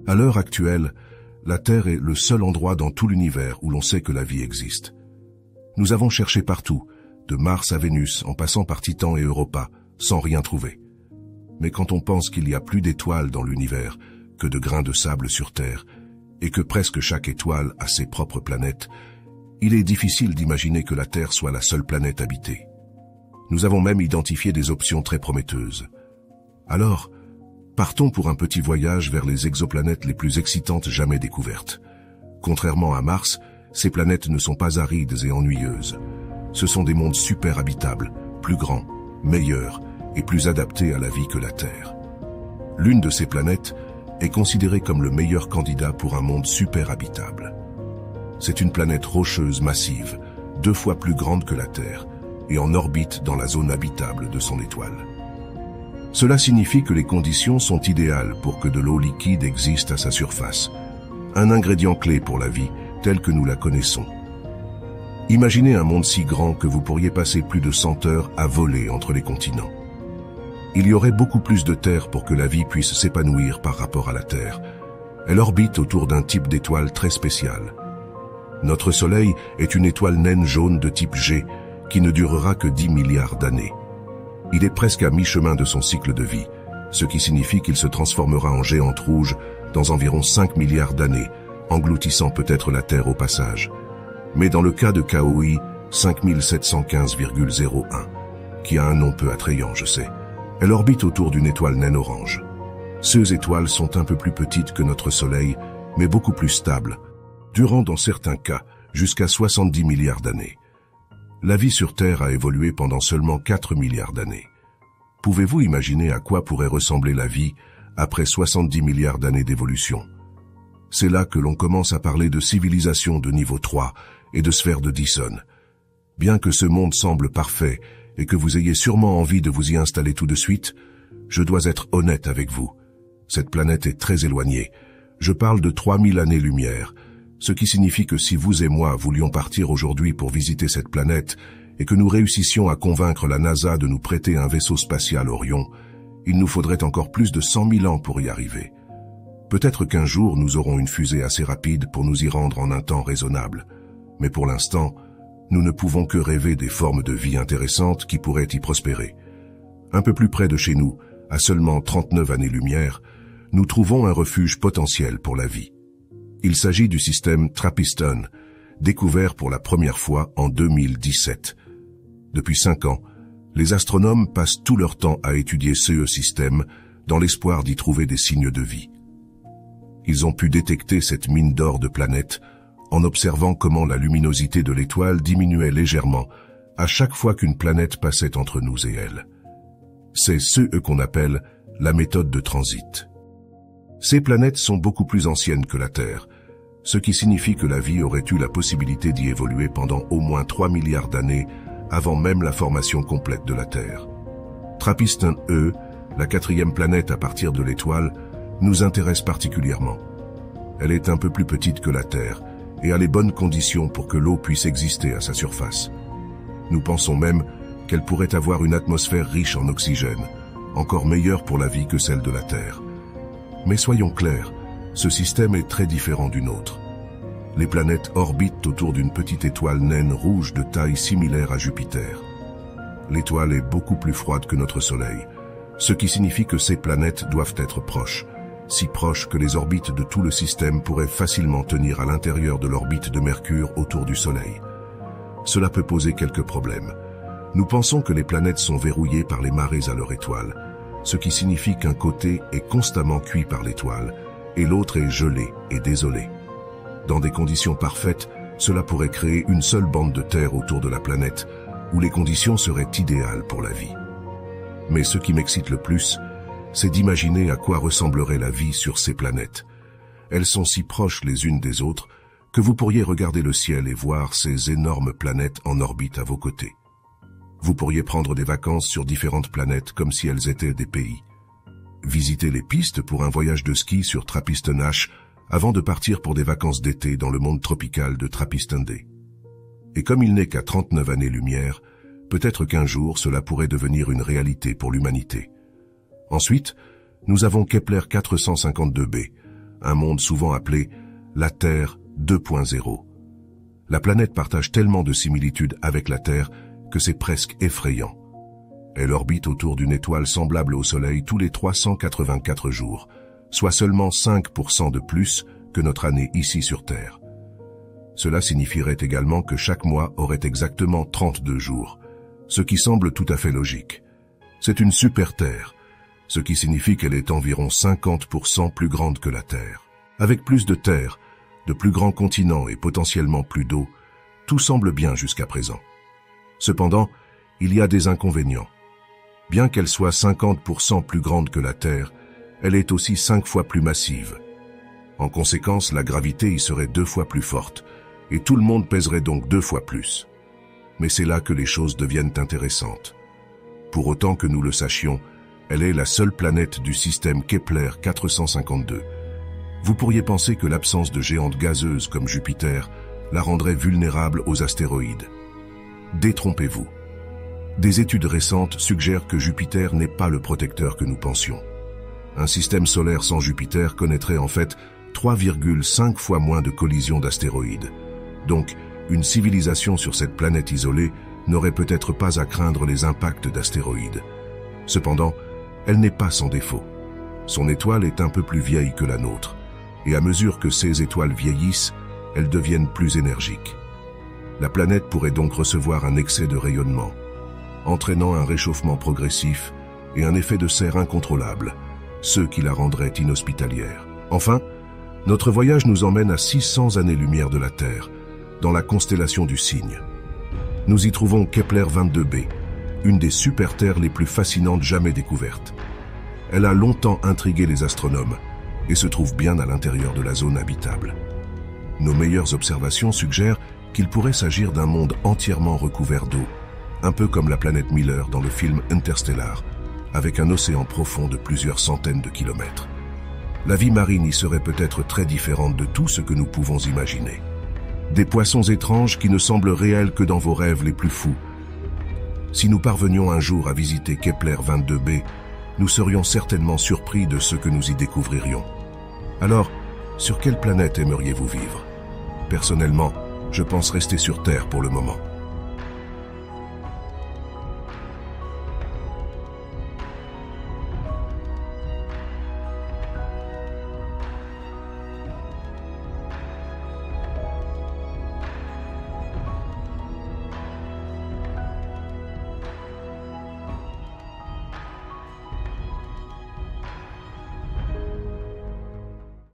À l'heure actuelle, la Terre est le seul endroit dans tout l'univers où l'on sait que la vie existe. Nous avons cherché partout, de Mars à Vénus, en passant par Titan et Europa, sans rien trouver. Mais quand on pense qu'il y a plus d'étoiles dans l'univers que de grains de sable sur Terre, et que presque chaque étoile a ses propres planètes, il est difficile d'imaginer que la Terre soit la seule planète habitée. Nous avons même identifié des options très prometteuses. Alors, partons pour un petit voyage vers les exoplanètes les plus excitantes jamais découvertes. Contrairement à Mars, ces planètes ne sont pas arides et ennuyeuses. Ce sont des mondes super habitables, plus grands, meilleurs et plus adaptés à la vie que la Terre. L'une de ces planètes est considérée comme le meilleur candidat pour un monde super habitable. C'est une planète rocheuse massive, 2 fois plus grande que la Terre, et en orbite dans la zone habitable de son étoile. Cela signifie que les conditions sont idéales pour que de l'eau liquide existe à sa surface, un ingrédient clé pour la vie telle que nous la connaissons. Imaginez un monde si grand que vous pourriez passer plus de 100 heures à voler entre les continents. Il y aurait beaucoup plus de terre pour que la vie puisse s'épanouir par rapport à la Terre. Elle orbite autour d'un type d'étoile très spécial. Notre Soleil est une étoile naine jaune de type G qui ne durera que 10 milliards d'années. Il est presque à mi-chemin de son cycle de vie, ce qui signifie qu'il se transformera en géante rouge dans environ 5 milliards d'années, engloutissant peut-être la Terre au passage. Mais dans le cas de KOI 5715,01, qui a un nom peu attrayant, je sais, elle orbite autour d'une étoile naine orange. Ces étoiles sont un peu plus petites que notre Soleil, mais beaucoup plus stables, durant dans certains cas jusqu'à 70 milliards d'années. La vie sur Terre a évolué pendant seulement 4 milliards d'années. Pouvez-vous imaginer à quoi pourrait ressembler la vie après 70 milliards d'années d'évolution? C'est là que l'on commence à parler de civilisation de niveau 3 et de sphère de Dyson. Bien que ce monde semble parfait et que vous ayez sûrement envie de vous y installer tout de suite, je dois être honnête avec vous. Cette planète est très éloignée. Je parle de 3000 années-lumière, ce qui signifie que si vous et moi voulions partir aujourd'hui pour visiter cette planète et que nous réussissions à convaincre la NASA de nous prêter un vaisseau spatial Orion, il nous faudrait encore plus de 100 000 ans pour y arriver. Peut-être qu'un jour nous aurons une fusée assez rapide pour nous y rendre en un temps raisonnable. Mais pour l'instant, nous ne pouvons que rêver des formes de vie intéressantes qui pourraient y prospérer. Un peu plus près de chez nous, à seulement 39 années-lumière, nous trouvons un refuge potentiel pour la vie. Il s'agit du système TRAPPIST-1, découvert pour la première fois en 2017. Depuis 5 ans, les astronomes passent tout leur temps à étudier ce système dans l'espoir d'y trouver des signes de vie. Ils ont pu détecter cette mine d'or de planètes en observant comment la luminosité de l'étoile diminuait légèrement à chaque fois qu'une planète passait entre nous et elle. C'est ce qu'on appelle la méthode de transit. Ces planètes sont beaucoup plus anciennes que la Terre, ce qui signifie que la vie aurait eu la possibilité d'y évoluer pendant au moins 3 milliards d'années avant même la formation complète de la Terre. TRAPPIST-1e, la 4e planète à partir de l'étoile, nous intéresse particulièrement. Elle est un peu plus petite que la Terre et a les bonnes conditions pour que l'eau puisse exister à sa surface. Nous pensons même qu'elle pourrait avoir une atmosphère riche en oxygène, encore meilleure pour la vie que celle de la Terre. Mais soyons clairs, ce système est très différent du nôtre. Les planètes orbitent autour d'une petite étoile naine rouge de taille similaire à Jupiter. L'étoile est beaucoup plus froide que notre Soleil, ce qui signifie que ces planètes doivent être proches, si proches que les orbites de tout le système pourraient facilement tenir à l'intérieur de l'orbite de Mercure autour du Soleil. Cela peut poser quelques problèmes. Nous pensons que les planètes sont verrouillées par les marées à leur étoile, ce qui signifie qu'un côté est constamment cuit par l'étoile et l'autre est gelé et désolé. Dans des conditions parfaites, cela pourrait créer une seule bande de terre autour de la planète où les conditions seraient idéales pour la vie. Mais ce qui m'excite le plus, c'est d'imaginer à quoi ressemblerait la vie sur ces planètes. Elles sont si proches les unes des autres que vous pourriez regarder le ciel et voir ces énormes planètes en orbite à vos côtés. Vous pourriez prendre des vacances sur différentes planètes comme si elles étaient des pays. Visiter les pistes pour un voyage de ski sur TRAPPIST-1H avant de partir pour des vacances d'été dans le monde tropical de TRAPPIST-1D. Et comme il n'est qu'à 39 années-lumière, peut-être qu'un jour cela pourrait devenir une réalité pour l'humanité. Ensuite, nous avons Kepler 452b, un monde souvent appelé la Terre 2.0. La planète partage tellement de similitudes avec la Terre que c'est presque effrayant. Elle orbite autour d'une étoile semblable au Soleil tous les 384 jours, soit seulement 5% de plus que notre année ici sur Terre. Cela signifierait également que chaque mois aurait exactement 32 jours, ce qui semble tout à fait logique. C'est une super Terre, ce qui signifie qu'elle est environ 50% plus grande que la Terre. Avec plus de terre, de plus grands continents et potentiellement plus d'eau, tout semble bien jusqu'à présent. Cependant, il y a des inconvénients. Bien qu'elle soit 50% plus grande que la Terre, elle est aussi 5 fois plus massive. En conséquence, la gravité y serait 2 fois plus forte, et tout le monde pèserait donc 2 fois plus. Mais c'est là que les choses deviennent intéressantes. Pour autant que nous le sachions, elle est la seule planète du système Kepler 452. Vous pourriez penser que l'absence de géantes gazeuses comme Jupiter la rendrait vulnérable aux astéroïdes. Détrompez-vous. Des études récentes suggèrent que Jupiter n'est pas le protecteur que nous pensions. Un système solaire sans Jupiter connaîtrait en fait 3,5 fois moins de collisions d'astéroïdes. Donc, une civilisation sur cette planète isolée n'aurait peut-être pas à craindre les impacts d'astéroïdes. Cependant, elle n'est pas sans défaut. Son étoile est un peu plus vieille que la nôtre, et à mesure que ces étoiles vieillissent, elles deviennent plus énergiques. La planète pourrait donc recevoir un excès de rayonnement, entraînant un réchauffement progressif et un effet de serre incontrôlable, ce qui la rendrait inhospitalière. Enfin, notre voyage nous emmène à 600 années-lumière de la Terre, dans la constellation du Cygne. Nous y trouvons Kepler 22b, une des super-terres les plus fascinantes jamais découvertes. Elle a longtemps intrigué les astronomes et se trouve bien à l'intérieur de la zone habitable. Nos meilleures observations suggèrent qu'il pourrait s'agir d'un monde entièrement recouvert d'eau, un peu comme la planète Miller dans le film Interstellar, avec un océan profond de plusieurs centaines de kilomètres. La vie marine y serait peut-être très différente de tout ce que nous pouvons imaginer. Des poissons étranges qui ne semblent réels que dans vos rêves les plus fous. Si nous parvenions un jour à visiter Kepler 22b, nous serions certainement surpris de ce que nous y découvririons. Alors, sur quelle planète aimeriez-vous vivre? Personnellement, je pense rester sur Terre pour le moment.